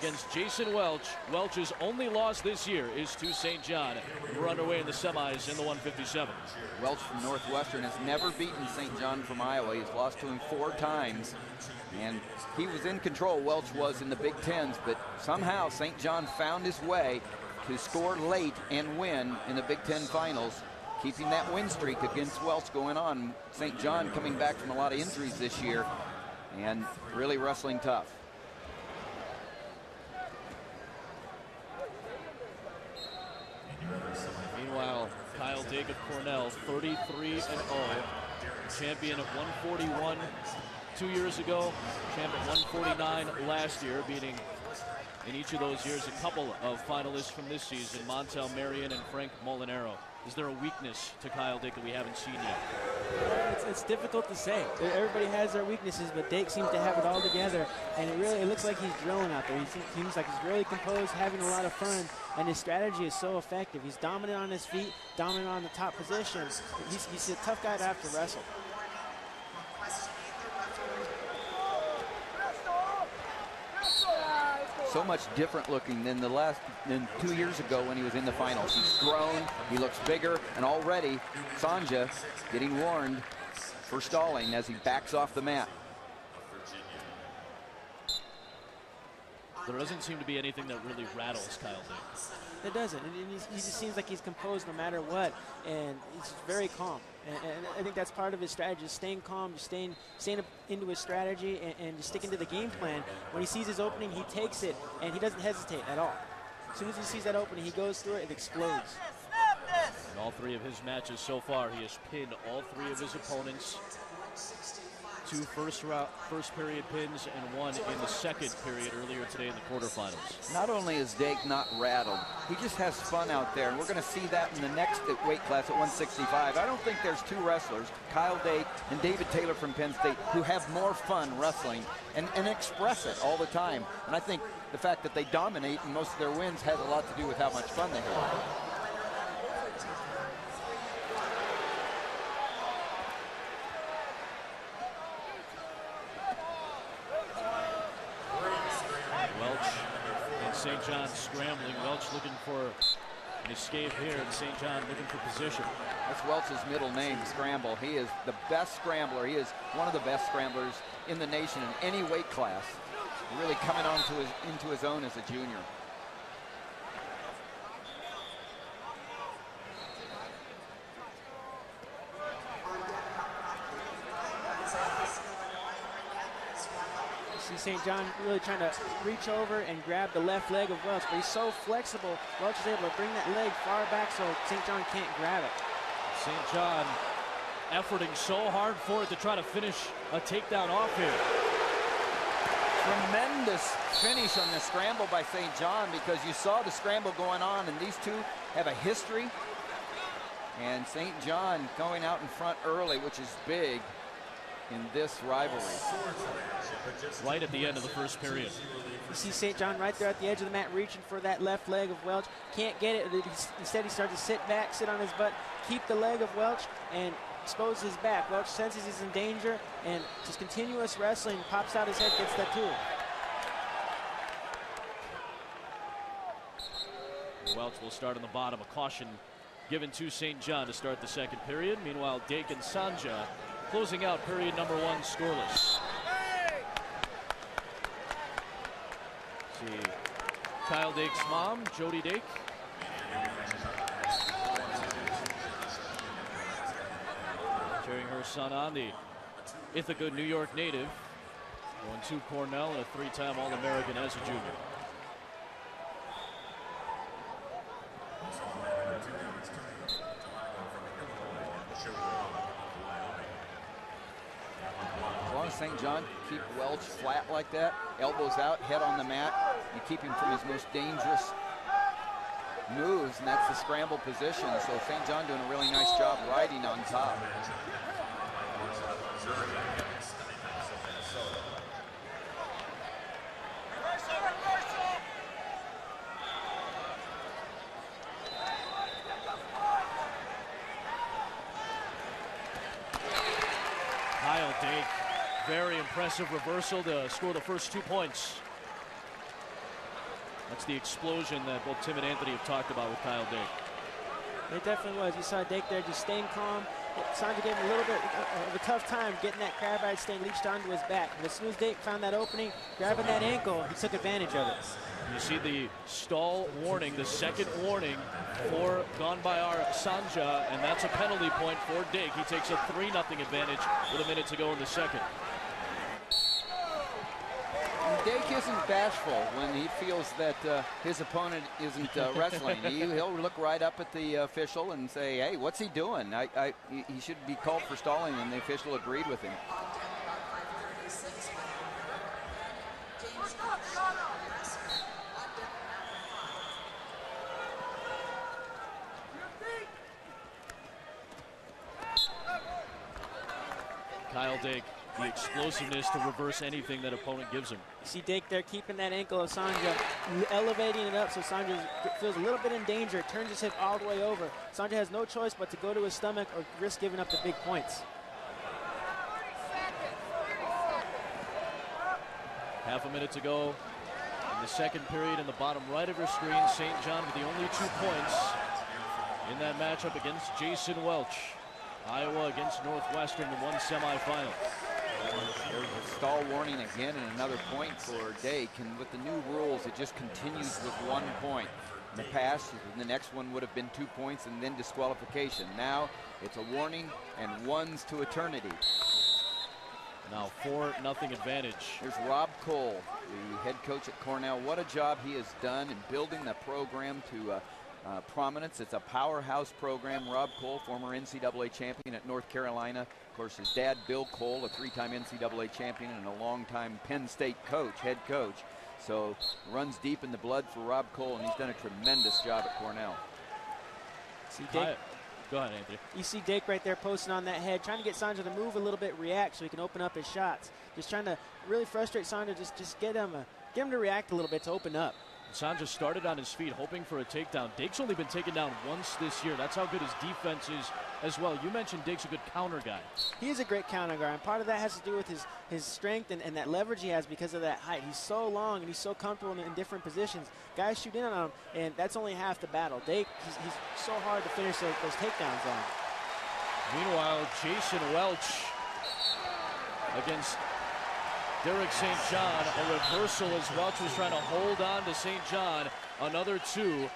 Against Jason Welch. Welch's only loss this year is to St. John. We're underway in the semis in the 157. Welch from Northwestern has never beaten St. John from Iowa. He's lost to him 4 times. And he was in control, Welch was, in the Big Tens, but somehow St. John found his way to score late and win in the Big Ten finals, keeping that win streak against Welch going on. St. John coming back from a lot of injuries this year and really wrestling tough. Meanwhile, Kyle Dake of Cornell, 33-0, champion of 141 2 years ago, champion 149 last year, beating in each of those years a couple of finalists from this season, Montel Marion and Frank Molinaro. Is there a weakness to Kyle Dake that we haven't seen yet? It's difficult to say. Everybody has their weaknesses, but Dake seems to have it all together, and it looks like he's drilling out there. He seems like he's really composed, having a lot of fun, and his strategy is so effective. He's dominant on his feet, dominant on the top position. He's a tough guy to have to wrestle. So much different looking than 2 years ago when he was in the finals. He's grown, he looks bigger, and already Sanjaa getting warned for stalling as he backs off the mat. There doesn't seem to be anything that really rattles Kyle Dake. It doesn't. He just seems like he's composed no matter what, and he's very calm. And I think that's part of his strategy, just staying calm, just staying into his strategy, and just sticking to the game plan. When he sees his opening, he takes it, and he doesn't hesitate at all. As soon as he sees that opening, he goes through it, it explodes. In all 3 of his matches so far, he has pinned all 3 of his opponents. 2 first period pins and 1 in the second period earlier today in the quarterfinals. Not only is Dake not rattled, he just has fun out there, and we're going to see that in the next weight class at 165. I don't think there's 2 wrestlers, Kyle Dake and David Taylor from Penn State, who have more fun wrestling and express it all the time. And I think the fact that they dominate in most of their wins has a lot to do with how much fun they have. St. John scrambling. Welch looking for an escape here, and St. John looking for position. That's Welch's middle name, Scramble. He is the best scrambler. He is one of the best scramblers in the nation in any weight class. Really coming on to into his own as a junior. See St. John really trying to reach over and grab the left leg of Welch, but he's so flexible. Welch is able to bring that leg far back so St. John can't grab it. St. John efforting so hard for it to try to finish a takedown off here. Tremendous finish on the scramble by St. John, because you saw the scramble going on, and these 2 have a history. And St. John going out in front early, which is big in this rivalry. Right at the end of the first period. You see St. John right there at the edge of the mat reaching for that left leg of Welch. Can't get it. Instead he starts to sit back, sit on his butt, keep the leg of Welch, and expose his back. Welch senses he's in danger, and just continuous wrestling, pops out his head, gets that too. Welch will start on the bottom. A caution given to St. John to start the second period. Meanwhile, Dake and Sanjaa closing out period number 1 scoreless. See Kyle Dake's mom, Jody Dake. Cheering her son on, the Ithaca, New York native, going to Cornell and a 3-time All-American as a junior. St. John keep Welch flat like that, elbows out, head on the mat, and keep him from his most dangerous moves, and that's the scramble position. So St. John doing a really nice job riding on top. Kyle Dake, very impressive reversal to score the first 2 points. That's the explosion that both Tim and Anthony have talked about with Kyle Dake. It definitely was. You saw Dake there just staying calm. Sanjaa gave him a little bit of a tough time getting that crab ride staying leached onto his back. But as soon as Dake found that opening, grabbing that ankle, he took advantage of it. You see the stall warning, the second warning for Ganbayar Sanjaa, and that's a penalty point for Dake. He takes a 3-0 advantage with a minute to go in the second. Dake isn't bashful when he feels that his opponent isn't wrestling. He'll look right up at the official and say, hey, what's he doing? He should be called for stalling, and the official agreed with him. Kyle Dake, the explosiveness to reverse anything that opponent gives him. You see Dake there keeping that ankle of Sanjaa, elevating it up so Sanjaa feels a little bit in danger, turns his hip all the way over. Sanjaa has no choice but to go to his stomach or risk giving up the big points. Half a minute to go in the second period. In the bottom right of your screen, St. John with the only 2 points in that matchup against Jason Welch. Iowa against Northwestern in one semifinal. There's a stall warning again and another point for Dake, and with the new rules it just continues with 1 point. In the past, the next one would have been 2 points and then disqualification. Now it's a warning and ones to eternity. Now 4-0 advantage. There's Rob Cole, the head coach at Cornell. What a job he has done in building the program to prominence. It's a powerhouse program. Rob Cole, former NCAA champion at North Carolina. Of course, his dad, Bill Cole, a 3-time NCAA champion and a longtime Penn State coach, head coach. So runs deep in the blood for Rob Cole, and he's done a tremendous job at Cornell. See Dake. Go ahead, Anthony. You see Dake right there posting on that head, trying to get Sanjaa to move a little bit, react so he can open up his shots. Just trying to really frustrate Sanjaa, just get him to react a little bit to open up. Sanjaa started on his feet hoping for a takedown. Dake's only been taken down once this year. That's how good his defense is as well. You mentioned Dake's a good counter guy. He is a great counter guy, and part of that has to do with his strength and that leverage he has because of that height. He's so long and he's so comfortable in different positions. Guys shoot in on him, and that's only half the battle. Dake, he's so hard to finish those takedowns on. Meanwhile, Jason Welch against Derek St. John, a reversal as Welch was trying to hold on to St. John. Another 2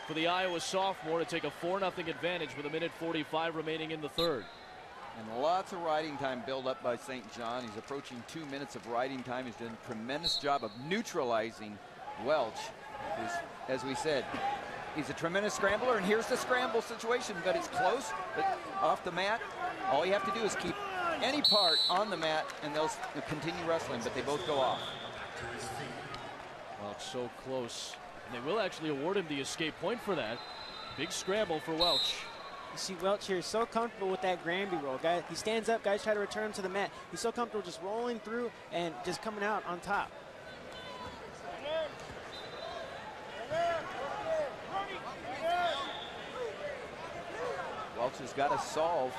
for the Iowa sophomore to take a 4-0 advantage with 1:45 remaining in the third. And lots of riding time built up by St. John. He's approaching 2 minutes of riding time. He's done a tremendous job of neutralizing Welch, who's, as we said, he's a tremendous scrambler, and here's the scramble situation, but it's close, but off the mat. All you have to do is keep any part on the mat and they'll continue wrestling, but they both go off. Welch so close, and they will actually award him the escape point for that. Big scramble for Welch. You see Welch here so comfortable with that Granby roll. Guy, he stands up, guys try to return him to the mat. He's so comfortable just rolling through and just coming out on top. Welch has got to solve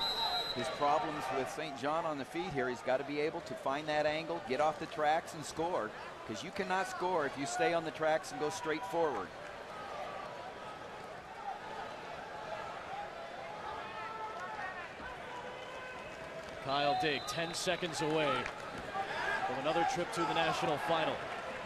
his problems with St. John on the feet here. He's got to be able to find that angle, get off the tracks and score, because you cannot score if you stay on the tracks and go straight forward. Kyle Dake 10 seconds away from another trip to the national final.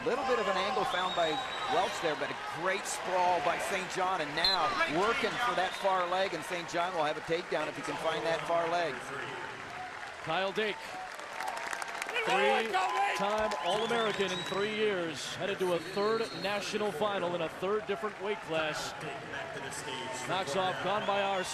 Little bit of an angle found by Welch there, but a great sprawl by St. John, and now working for that far leg, and St. John will have a takedown if he can find that far leg. Kyle Dake, 3-time All-American in 3 years, headed to a third national final in a third different weight class. Knocks off Ganbayar.